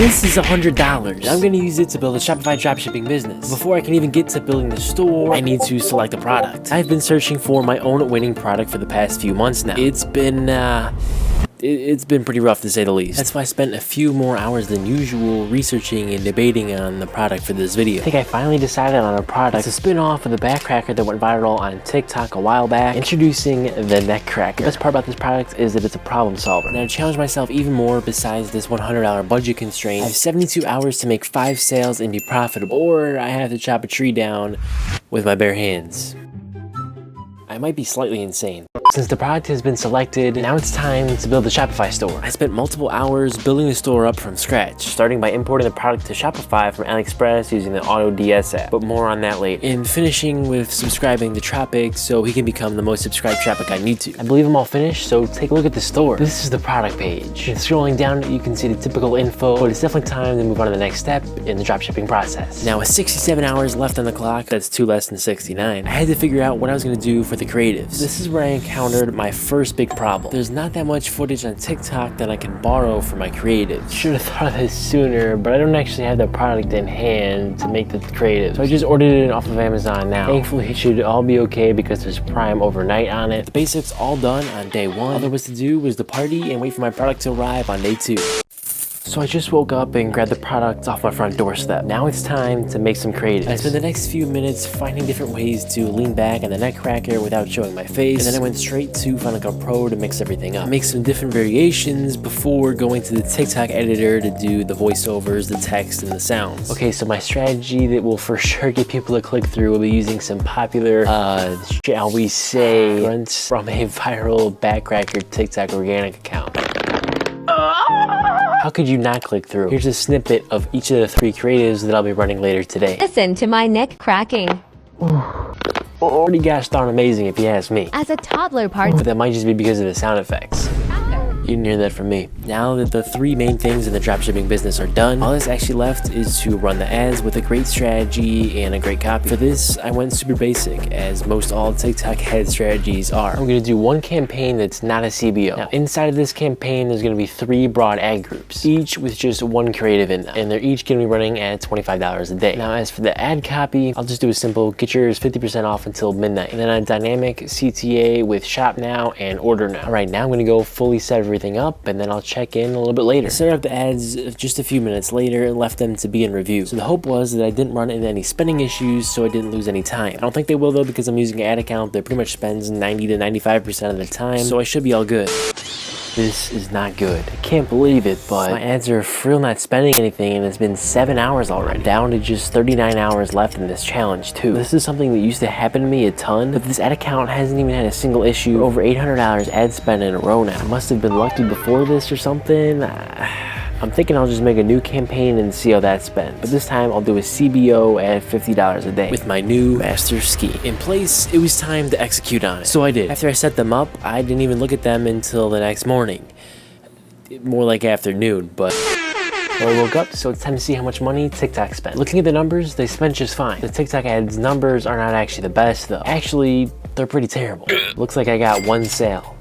This is $100. I'm gonna use it to build a Shopify dropshipping business. Before I can even get to building the store, I need to select a product. I've been searching for my own winning product for the past few months now. It's been pretty rough, to say the least. That's why I spent a few more hours than usual researching and debating on the product for this video. I think I finally decided on a product. It's a spin-off of the back cracker that went viral on TikTok a while back. Introducing the neck cracker. The best part about this product is that it's a problem solver. Now to challenge myself even more, besides this $100 budget constraint, I have 72 hours to make 5 sales and be profitable, or I have to chop a tree down with my bare hands. I might be slightly insane. Since the product has been selected, now it's time to build the Shopify store. I spent multiple hours building the store up from scratch, starting by importing the product to Shopify from AliExpress using the AutoDS app, but more on that later. And finishing with subscribing to Tropic so he can become the most subscribed Tropic on YouTube. I believe I'm all finished, so take a look at the store. This is the product page. And scrolling down, you can see the typical info, but it's definitely time to move on to the next step in the dropshipping process. Now with 67 hours left on the clock, that's 2 less than 69, I had to figure out what I was gonna do for the creatives. This is where I encountered my first big problem. There's not that much footage on TikTok that I can borrow for my creatives. Should have thought of this sooner, but I don't actually have the product in hand to make the creative. So I just ordered it off of Amazon now. Thankfully it should all be okay because there's Prime overnight on it. The basics all done on day 1. All there was to do was to party and wait for my product to arrive on day 2. So I just woke up and grabbed the product off my front doorstep. Now it's time to make some creative. I spent the next few minutes finding different ways to lean back on the neck cracker without showing my face, and then I went straight to Final Cut Pro to mix everything up. Make some different variations before going to the TikTok editor to do the voiceovers, the text, and the sounds. Okay, so my strategy that will for sure get people to click through will be using some popular, shall we say, grunts from a viral backcracker TikTok organic account. How could you not click through? Here's a snippet of each of the 3 creatives that I'll be running later today. Listen to my neck cracking. Pretty gosh darn amazing if you ask me. As a toddler part. But that might just be because of the sound effects. You didn't hear that from me. Now that the 3 main things in the dropshipping business are done, all that's actually left is to run the ads with a great strategy and a great copy. For this, I went super basic, as most all TikTok ad strategies are. I'm gonna do one campaign that's not a CBO. Now, inside of this campaign, there's gonna be 3 broad ad groups, each with just one creative in them, and they're each gonna be running at $25 a day. Now, as for the ad copy, I'll just do a simple, get yours 50% off until midnight, and then a dynamic CTA with shop now and order now. All right, now I'm gonna go fully set everything up, and then I'll check in a little bit later. I set up the ads just a few minutes later and left them to be in review. So the hope was that I didn't run into any spending issues, so I didn't lose any time. I don't think they will though, because I'm using an ad account that pretty much spends 90 to 95% of the time, so I should be all good. This is not good. I can't believe it, but my ads are for real not spending anything, and it's been 7 hours already. I'm down to just 39 hours left in this challenge too. This is something that used to happen to me a ton, but this ad account hasn't even had a single issue. Over $800 ad spend in a row now. I must have been lucky before this or something. I'm thinking I'll just make a new campaign and see how that spends. But this time I'll do a CBO at $50 a day with my new master scheme in place. It was time to execute on it. So I did. After I set them up, I didn't even look at them until the next morning. More like afternoon, but I woke up, so it's time to see how much money TikTok spent. Looking at the numbers, they spent just fine. The TikTok ads numbers are not actually the best though. Actually, they're pretty terrible. Looks like I got 1 sale.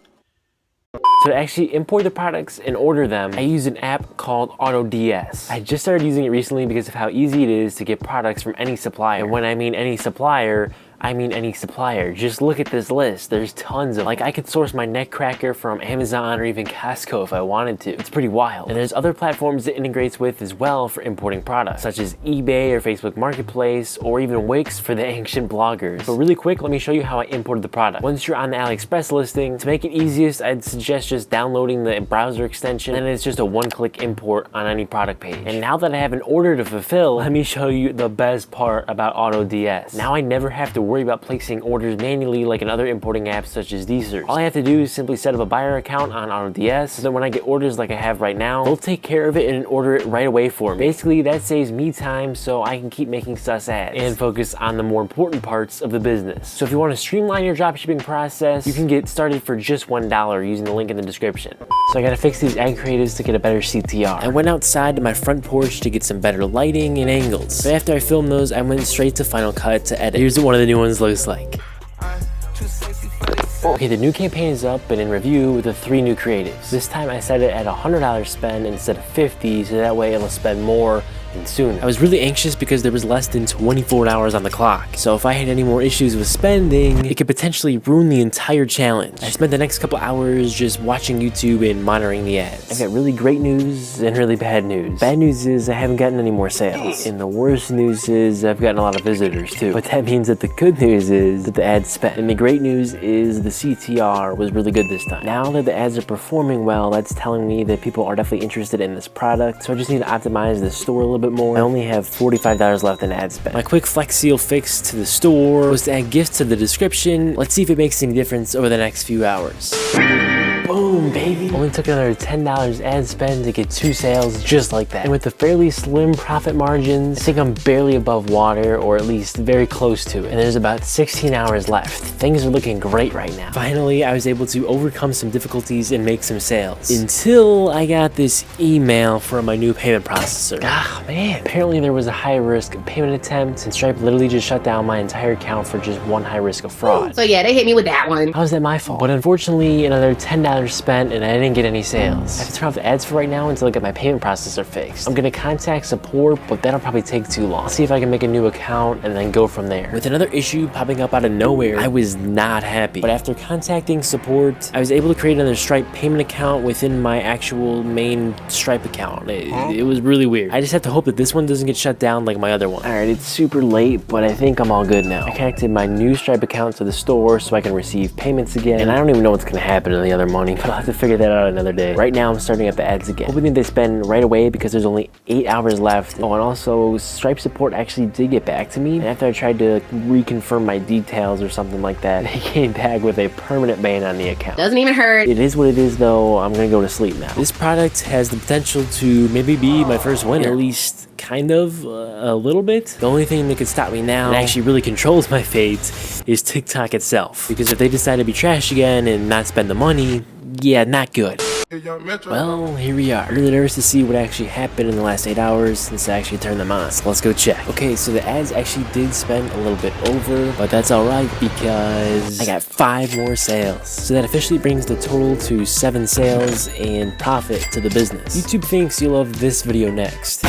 So to actually import the products and order them, I use an app called AutoDS. I just started using it recently because of how easy it is to get products from any supplier. And when I mean any supplier, I mean any supplier. Just look at this list. There's tons of, like, I could source my neck cracker from Amazon or even Costco if I wanted to. It's pretty wild. And there's other platforms it integrates with as well for importing products, such as eBay or Facebook Marketplace, or even Wix for the ancient bloggers. But really quick, let me show you how I imported the product. Once you're on the AliExpress listing, to make it easiest, I'd suggest just downloading the browser extension, and it's just a one-click import on any product page. And now that I have an order to fulfill, let me show you the best part about AutoDS. Now I never have to worry about placing orders manually like in other importing apps such as Deezers. All I have to do is simply set up a buyer account on AutoDS, so that when I get orders like I have right now, they'll take care of it and order it right away for me. Basically, that saves me time so I can keep making sus ads and focus on the more important parts of the business. So if you want to streamline your dropshipping process, you can get started for just $1 using the link in the description. So I gotta fix these ad creatives to get a better CTR. I went outside to my front porch to get some better lighting and angles. But after I filmed those, I went straight to Final Cut to edit. Here's what one of the new ones looks like. Okay, the new campaign is up and in review with the 3 new creatives. This time I set it at $100 spend instead of $50, so that way it'll spend more and sooner. I was really anxious because there was less than 24 hours on the clock, so if I had any more issues with spending, it could potentially ruin the entire challenge. I spent the next couple hours just watching YouTube and monitoring the ads. I've got really great news and really bad news. Bad news is I haven't gotten any more sales, and the worst news is I've gotten a lot of visitors too. But that means that the good news is that the ads spent, and the great news is the CTR was really good this time. Now that the ads are performing well, that's telling me that people are definitely interested in this product, so I just need to optimize the store a little bit more. I only have $45 left in ad spend. My quick Flex Seal fix to the store was to add gifts to the description. Let's see if it makes any difference over the next few hours. Boom, baby. Only took another $10 ad spend to get 2 sales just like that. And with the fairly slim profit margins, I think I'm barely above water, or at least very close to it. And there's about 16 hours left. Things are looking great right now. Finally, I was able to overcome some difficulties and make some sales. Until I got this email from my new payment processor. Ah, man. Apparently there was a high risk payment attempt, and Stripe literally just shut down my entire account for just one high risk of fraud. So yeah, they hit me with that one. How is that my fault? But unfortunately, another $10 spent and I didn't get any sales. I have to turn off the ads for right now until I get my payment processor fixed. I'm gonna contact support, but that'll probably take too long. I'll see if I can make a new account and then go from there. With another issue popping up out of nowhere, I was not happy. But after contacting support, I was able to create another Stripe payment account within my actual main Stripe account. It was really weird. I just have to hope that this one doesn't get shut down like my other one. Alright, it's super late, but I think I'm all good now. I connected my new Stripe account to the store so I can receive payments again, and I don't even know what's gonna happen in the other money, but I'll have to figure that out another day. Right now, I'm starting up the ads again. Hoping they spend right away because there's only 8 hours left. Oh, and also, Stripe support actually did get back to me, and after I tried to reconfirm my details or something like that, they came back with a permanent ban on the account. Doesn't even hurt. It is what it is though. I'm gonna go to sleep now. This product has the potential to maybe be my first winner, at least kind of a little bit. The only thing that could stop me now and actually really controls my fate is TikTok itself, because if they decide to be trash again and not spend the money, yeah, not good. Well, here we are. Really nervous to see what actually happened in the last 8 hours since I actually turned them on. So let's go check. Okay, so the ads actually did spend a little bit over, but that's alright because I got 5 more sales. So that officially brings the total to 7 sales and profit to the business. YouTube thinks you'll love this video next.